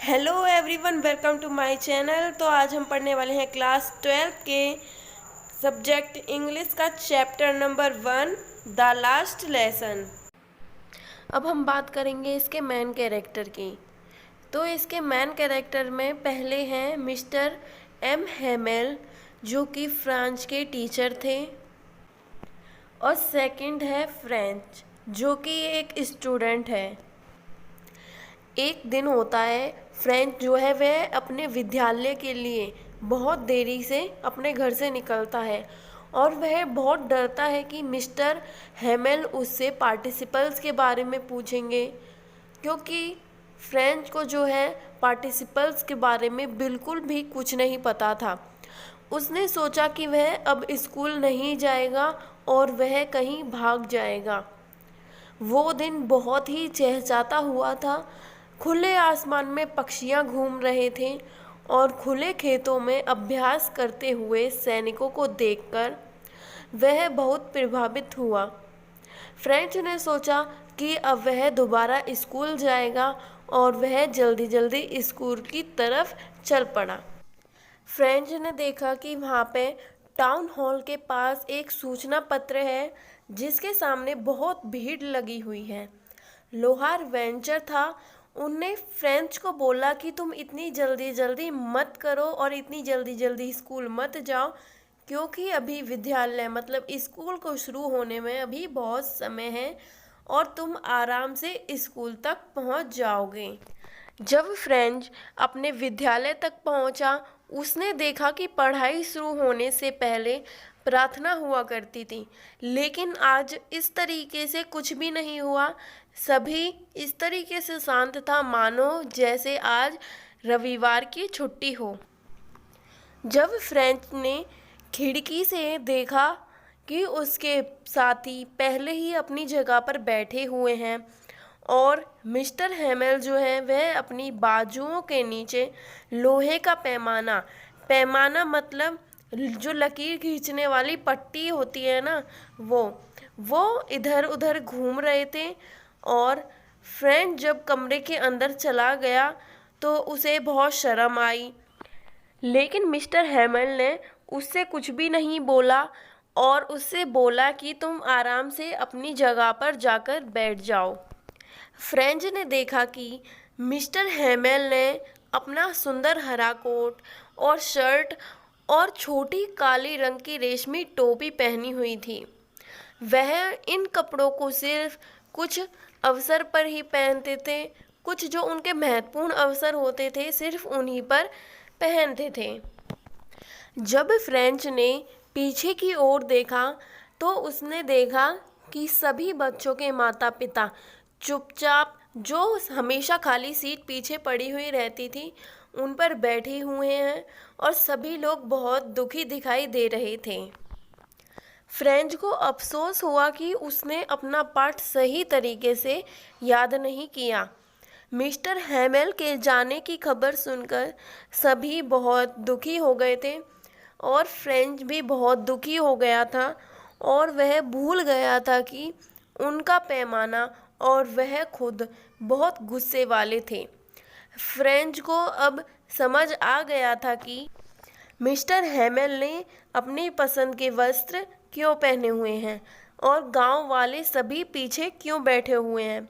Hello everyone, welcome to my channel. तो आज हम पढ़ने वाले हैं क्लास 12 के सब्जेक्ट इंग्लिश का chapter number 1 the last lesson. अब हम बात करेंगे इसके मेन कैरेक्टर की। तो इसके मेन कैरेक्टर में पहले हैं मिस्टर एम हेमेल, जो कि फ्रांस के टीचर थे, और सेकंड है फ्रेंच, जो कि एक स्टूडेंट है। एक दिन होता है, फ्रेंच जो है वह अपने विद्यालय के लिए बहुत देरी से अपने घर से निकलता है और वह बहुत डरता है कि मिस्टर हेमेल उससे पार्टिसिपल्स के बारे में पूछेंगे, क्योंकि फ्रेंच को जो है पार्टिसिपल्स के बारे में बिल्कुल भी कुछ नहीं पता था। उसने सोचा कि वह अब स्कूल नहीं जाएगा और वह कहीं भाग जाएगा। वो दिन बहुत ही चहचहाता हुआ था। खुले आसमान में पक्षियां घूम रहे थे और खुले खेतों में अभ्यास करते हुए सैनिकों को देखकर वह बहुत प्रभावित हुआ। फ्रेंच ने सोचा कि अब वह दोबारा स्कूल जाएगा और वह जल्दी जल्दी स्कूल की तरफ चल पड़ा। फ्रेंच ने देखा कि वहाँ पे टाउन हॉल के पास एक सूचना पत्र है, जिसके सामने बहुत भीड़ लगी हुई है। लोहार वेंचर था। उनने फ्रेंच को बोला कि तुम इतनी जल्दी जल्दी मत करो और इतनी जल्दी जल्दी स्कूल मत जाओ, क्योंकि अभी विद्यालय मतलब स्कूल को शुरू होने में अभी बहुत समय है और तुम आराम से स्कूल तक पहुंच जाओगे। जब फ्रेंच अपने विद्यालय तक पहुंचा, उसने देखा कि पढ़ाई शुरू होने से पहले प्रार्थना हुआ करती थी, लेकिन आज इस तरीके से कुछ भी नहीं हुआ। सभी इस तरीके से शांत था मानो जैसे आज रविवार की छुट्टी हो। जब फ्रेंच ने खिड़की से देखा कि उसके साथी पहले ही अपनी जगह पर बैठे हुए हैं और मिस्टर हेमेल जो है वह अपनी बाजुओं के नीचे लोहे का पैमाना पैमाना मतलब जो लकीर खींचने वाली पट्टी होती है ना, वो इधर उधर घूम रहे थे। और फ्रेंच जब कमरे के अंदर चला गया तो उसे बहुत शर्म आई, लेकिन मिस्टर हेमल ने उससे कुछ भी नहीं बोला और उससे बोला कि तुम आराम से अपनी जगह पर जाकर बैठ जाओ। फ्रेंच ने देखा कि मिस्टर हेमेल ने अपना सुंदर हरा कोट और शर्ट और छोटी काली रंग की रेशमी टोपी पहनी हुई थी। वह इन कपड़ों को सिर्फ कुछ अवसर पर ही पहनते थे। कुछ जो उनके महत्वपूर्ण अवसर होते थे सिर्फ उन्हीं पर पहनते थे। जब फ्रेंच ने पीछे की ओर देखा तो उसने देखा कि सभी बच्चों के माता पिता चुपचाप, जो हमेशा खाली सीट पीछे पड़ी हुई रहती थी, उन पर बैठे हुए हैं और सभी लोग बहुत दुखी दिखाई दे रहे थे। फ्रेंच को अफसोस हुआ कि उसने अपना पाठ सही तरीके से याद नहीं किया। मिस्टर हेमेल के जाने की खबर सुनकर सभी बहुत दुखी हो गए थे और फ्रेंच भी बहुत दुखी हो गया था और वह भूल गया था कि उनका पैमाना और वह खुद बहुत गुस्से वाले थे। फ्रेंच को अब समझ आ गया था कि मिस्टर हेमेल ने अपनी पसंद के वस्त्र क्यों पहने हुए हैं और गांव वाले सभी पीछे क्यों बैठे हुए हैं।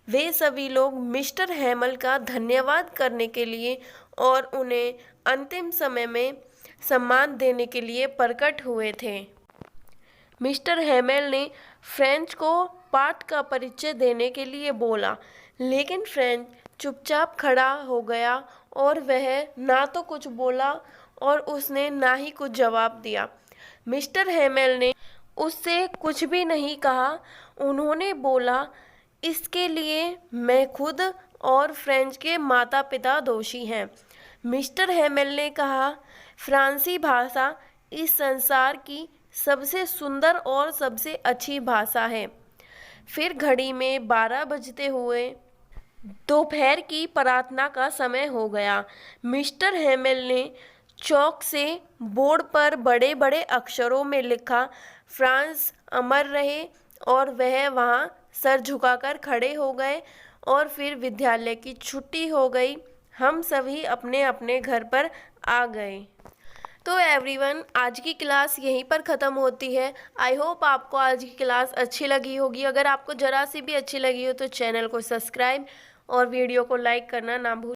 वे सभी लोग मिस्टर हेमल का धन्यवाद करने के लिए और उन्हें अंतिम समय में सम्मान देने के लिए प्रकट हुए थे। मिस्टर हेमेल ने फ्रेंच को पाठ का परिचय देने के लिए बोला, लेकिन फ्रेंच चुपचाप खड़ा हो गया और वह ना तो कुछ बोला और उसने ना ही कुछ जवाब दिया। मिस्टर हेमेल ने उससे कुछ भी नहीं कहा। उन्होंने बोला, इसके लिए मैं खुद और फ्रेंच के माता पिता दोषी हैं। मिस्टर हेमेल ने कहा, फ्रांसी भाषा इस संसार की सबसे सुंदर और सबसे अच्छी भाषा है। फिर घड़ी में 12 बजते हुए दोपहर की प्रार्थना का समय हो गया। मिस्टर हेमेल ने चौक से बोर्ड पर बड़े बड़े अक्षरों में लिखा, फ्रांस अमर रहे, और वह वहाँ सर झुकाकर खड़े हो गए और फिर विद्यालय की छुट्टी हो गई। हम सभी अपने अपने घर पर आ गए। तो एवरीवन, आज की क्लास यहीं पर ख़त्म होती है। आई होप आपको आज की क्लास अच्छी लगी होगी। अगर आपको ज़रा सी भी अच्छी लगी हो तो चैनल को सब्सक्राइब और वीडियो को लाइक करना ना भूलें।